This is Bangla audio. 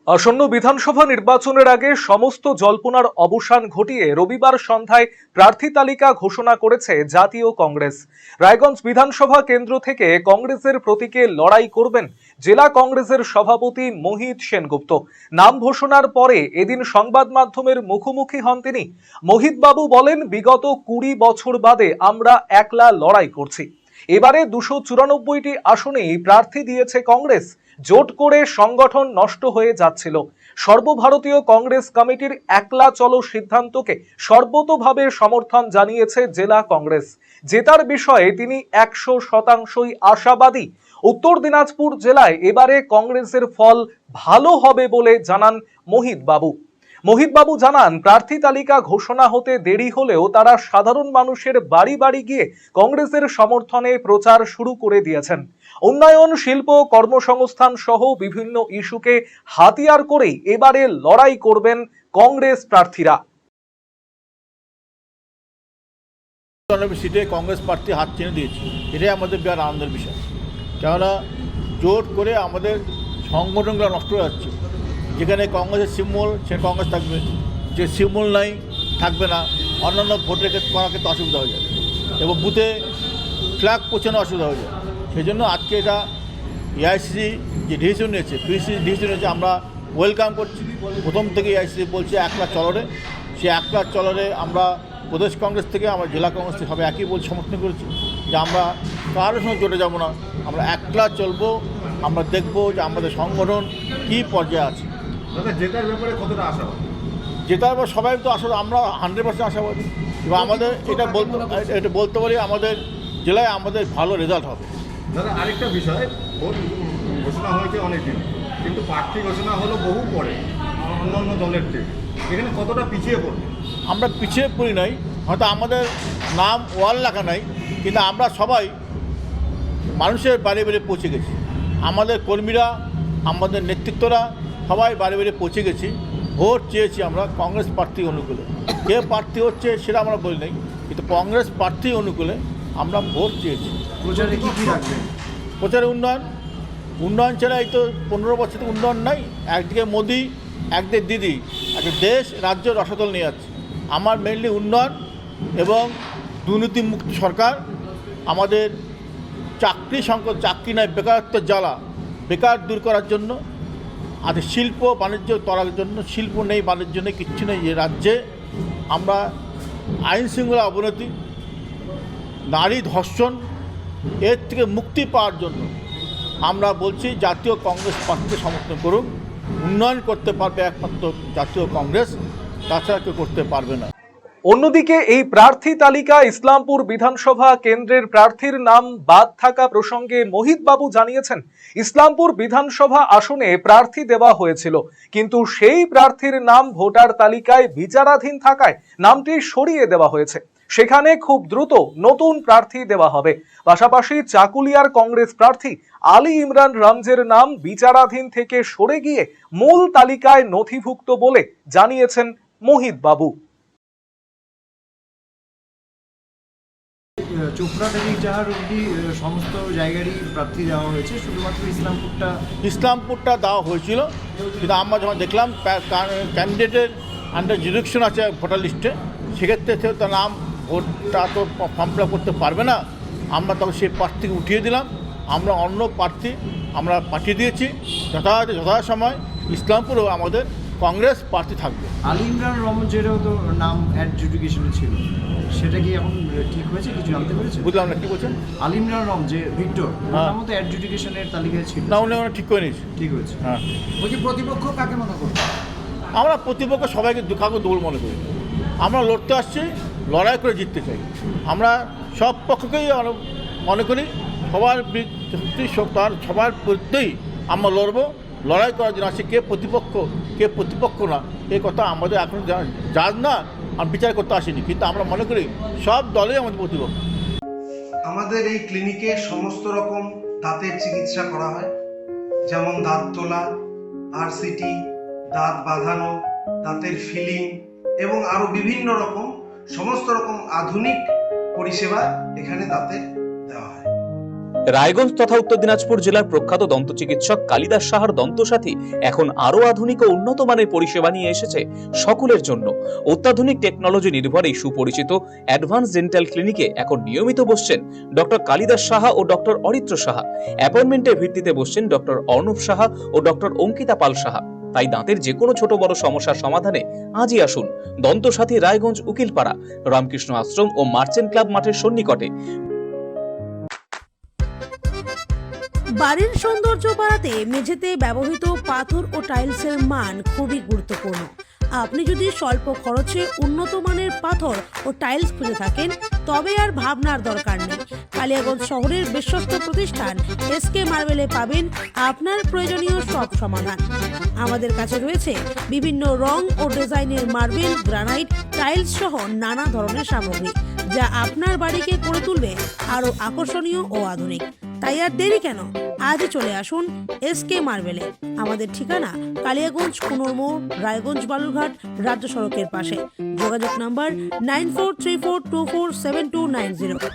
আসন্ন বিধানসভা নির্বাচনের আগে সমস্ত জল্পনার অবসান ঘটিয়ে রবিবার সন্ধ্যায় প্রার্থী তালিকা ঘোষণা করেছে জাতীয় কংগ্রেস। রায়গঞ্জ বিধানসভা কেন্দ্র থেকে কংগ্রেসের প্রতীকে লড়াই করবেন জেলা কংগ্রেসের সভাপতি মোহিত সেনগুপ্ত। নাম ঘোষণার পরে এদিন সংবাদ মাধ্যমের মুখোমুখি হন তিনি। মোহিত বাবু বলেন, বিগত 20 বছর বাদে আমরা একলা লড়াই করছি। এবারে 294টি আসনেই প্রার্থী দিয়েছে কংগ্রেস। জোট করে সংগঠন নষ্ট হয়ে যাচ্ছিল। সর্বভারতীয় কংগ্রেস কমিটির একলা চলো সিদ্ধান্তকে সর্বতোভাবে সমর্থন জানিয়েছে জেলা কংগ্রেস। জেতার বিষয়ে তিনি 100% আশাবাদী। উত্তর দিনাজপুর জেলায় এবারে কংগ্রেসের ফল ভালো হবে বলে জানান মোহিত বাবু। মোহিত বাবু জানান, প্রার্থী তালিকা ঘোষণা হতে দেরি হলেও তারা সাধারণ মানুষের বাড়ি বাড়ি গিয়ে কংগ্রেসের সমর্থনে প্রচার শুরু করে দিয়েছেন। উন্নয়ন, শিল্প, কর্মসংস্থান সহ বিভিন্ন ইস্যুকে হাতিয়ার করেই এবারে লড়াই করবেন কংগ্রেস প্রার্থীরা। সিটে কংগ্রেস প্রার্থী হাত টেনে দিয়েছে, এটাই আমাদের বিরাট আনন্দের বিষয়। কেননা জোট করে আমাদের সংগঠনগুলো নষ্ট হয়ে যাচ্ছে। যেখানে কংগ্রেসের সিম্বল সে কংগ্রেস থাকবে, যে সিম্বল নাই থাকবে না। অন্যান্য ভোটের ক্ষেত্রে করার ক্ষেত্রে অসুবিধা হয়ে যাবে এবং বুথে ফ্ল্যাগ পৌঁছানো অসুবিধা হয়ে যায়। সেই জন্য আজকে এটা এআইসিসি যে ডিসিশন নিয়েছে, ডিসিশন নিয়েছে, আমরা ওয়েলকাম করছি। প্রথম থেকে এআইসিসি বলছে একলা চলরে, সে একলা চলরে আমরা প্রদেশ কংগ্রেস থেকে আমরা জেলা কংগ্রেস থেকে সবাই একই বলছে, সমর্থন করেছি যে আমরা কারোর সঙ্গে জোটে যাব না, আমরা একলা চলবো। আমরা দেখব যে আমাদের সংগঠন কী পর্যায়ে আছে। জেতার ব্যাপারে কতটা আশাবাদী? জেতার ব্যাপারে সবাই তো আসলে আমরা 100% আশাবাদী এবং আমাদের এটা বলতে পারি আমাদের জেলায় আমাদের ভালো রেজাল্ট হবে। দাদা, আরেকটা বিষয়, ভোট ঘোষণা হয়েছে অনেকদিন, কিন্তু প্রার্থী ঘোষণা হলো বহু পরে অন্যান্য দলের থেকে। এখানে কতটা পিছিয়ে পড়বে? আমরা পিছিয়ে পড়ি নাই, হয়তো আমাদের নাম ওয়াল লেখা নাই, কিন্তু আমরা সবাই মানুষের বাড়ি বাড়ি পৌঁছে গেছি। আমাদের কর্মীরা, আমাদের নেতৃত্বরা সবাই বাড়ি বাড়ি পৌঁছে গেছি। ভোট চেয়েছি আমরা কংগ্রেস প্রার্থী অনুকূলে। কে প্রার্থী হচ্ছে সেটা আমরা বলি নাই, কিন্তু কংগ্রেস প্রার্থী অনুকূলে আমরা ভোট চেয়েছি। প্রচারে কী কী রাখবেন? প্রচারে উন্নয়ন ছাড়া এই তো 15 বছর উন্নয়ন নাই। একদিকে মোদি, একদিকে দিদি, একটা দেশ রাজ্য রসাতল নিয়ে যাচ্ছে। আমার মেনলি উন্নয়ন এবং দুর্নীতিমুক্ত সরকার, আমাদের চাকরি সংকট, চাকরি নয় বেকারত্বের জ্বালা, বেকার দূর করার জন্য, আর শিল্প বাণিজ্য করার জন্য। শিল্প নেই, বাণিজ্য নেই, কিচ্ছু নেই যে রাজ্যে। আমরা আইন শৃঙ্খলা অবনতি, নারী ধর্ষণ, এর থেকে মুক্তি পাওয়ার জন্য আমরা বলছি জাতীয় কংগ্রেস প্রার্থীকে সমর্থন করুন। উন্নয়ন করতে পারবে একমাত্র জাতীয় কংগ্রেস, তাছাড়া কেউ করতে পারবে না। অন্যদিকে এই প্রার্থী তালিকা ইসলামপুর বিধানসভা কেন্দ্রের প্রার্থীর নাম বাদ থাকা প্রসঙ্গে মোহিত বাবু জানিয়েছেন, ইসলামপুর বিধানসভা আসনে প্রার্থী দেওয়া হয়েছিল, কিন্তু সেই প্রার্থীর নাম ভোটার তালিকায় বিচারাধীন থাকায় নামটি সরিয়ে দেওয়া হয়েছে। সেখানে খুব দ্রুত নতুন প্রার্থী দেওয়া হবে। পাশাপাশি চাকুলিয়ার কংগ্রেস প্রার্থী আলী ইমরান রামজের নাম বিচারাধীন থেকে সরে গিয়ে মূল তালিকায় নথিভুক্ত বলে জানিয়েছেন মোহিত বাবু। চোপড়া থেকে ইটাহার অবধি সমস্ত জায়গারই প্রার্থী দেওয়া হয়েছে, শুধুমাত্র ইসলামপুরটা দেওয়া হয়েছিল, কিন্তু আমরা যখন দেখলাম ক্যান্ডিডেটের আন্ডার জুরিডিকশন আছে ভোটার লিস্টে, সেক্ষেত্রে তার নাম ভোটটা তো ফর্ম ফিল আপ করতে পারবে না। আমরা তখন সেই প্রার্থীকে উঠিয়ে দিলাম, আমরা অন্য প্রার্থী আমরা পাঠিয়ে দিয়েছি। যথাসময় ইসলামপুরেও আমাদের কংগ্রেস প্রার্থী থাকবে। আলী ইমরান রমজেরও তো নাম অ্যাডজুডিকেশনে ছিল, সেটা কি এখন ঠিক হয়েছে? কিছু জানতে পেরেছে? বুঝলাম না, কী বলছেন? আলী ইমরান রম যে ভিক্টর, ওনার মতো অ্যাডজুডিকেশনের তালিকায় ছিল না, উনি ঠিক করে নিয়েছে। ঠিক হয়েছে। হ্যাঁ, বলছি প্রতিপক্ষ কাকে মনে করবে? আমরা প্রতিপক্ষ সবাইকে কাউকে দৌড় মনে করি। আমরা লড়তে আসছি, লড়াই করে জিততে চাই। আমরা সব পক্ষকেই মনে করি, সবার সবার বিরুদ্ধেই আমরা লড়বো, লড়াই করার জন্য আসছি। কে প্রতিপক্ষ না, এই কথা আমাদের এখন জান না, আমি বিচার করতে আসিনি, কিন্তু আমরা মনে করি সব দলেই আমাদের প্রতিপক্ষ। আমাদের এই ক্লিনিকে সমস্ত রকম দাঁতের চিকিৎসা করা হয়, যেমন দাঁত তোলা, আরসিটি, দাঁত বাঁধানো, দাঁতের ফিলিং এবং আরো বিভিন্ন রকম সমস্ত রকম আধুনিক পরিষেবা এখানে দাঁতের দেওয়া হয়। রায়গঞ্জ তথা উত্তর দিনাজপুর জেলার প্রখ্যাত দন্ত চিকিৎসক কালিদাস সাহার দন্তসাথী এখন আরো আধুনিক ও উন্নত মানের পরিষেবা নিয়ে এসেছে সকলের জন্য। অত্যাধুনিক টেকনোলজি নির্ভর এই সুপরিচিত অ্যাডভান্স ডেন্টাল ক্লিনিকে এখন নিয়মিত বসছেন ডক্টর কালিদাস সাহা ও ডক্টর অরিত্র সাহা। অ্যাপয়েন্টমেন্টের ভিত্তিতে বসছেন ডক্টর অর্ণব সাহা ও ডক্টর অঙ্কিতা পাল সাহা। তাই দাঁতের যে কোনো ছোট বড় সমস্যার সমাধানে আজই আসুন দন্তসাথী, রায়গঞ্জ, উকিলপাড়া, রামকৃষ্ণ আশ্রম ও মার্চেন্ট ক্লাব মাঠের সন্নিকটে। বাড়ির সৌন্দর্য বাড়াতে মেঝেতে ব্যবহৃত পাথর ও টাইলসের মান খুবই গুরুত্বপূর্ণ। আপনি যদি স্বল্প খরচে উন্নত মানের পাথর ও টাইলস খুঁজে থাকেন তবে আর ভাবনার দরকার নেই। কালিয়াগঞ্জ শহরের বিশ্বস্ত প্রতিষ্ঠান এসকে মার্বেলে পাবেন আপনার প্রয়োজনীয় সব সমাধান। আমাদের কাছে রয়েছে বিভিন্ন রং ও ডিজাইনের মার্বেল, গ্রানাইট, টাইলস সহ নানা ধরনের সামগ্রী, যা আপনার বাড়িকে করে তুলবে আরো আকর্ষণীয় ও আধুনিক। তাই আর দেরি কেন, আজই চলে আসুন এসকে মার্বেলে। আমাদের ঠিকানা কালিয়াগঞ্জ কুনোরমোড়, রায়গঞ্জ বালুরঘাট রাজ্য সড়কের পাশে। যোগাযোগ নাম্বার 9434247290।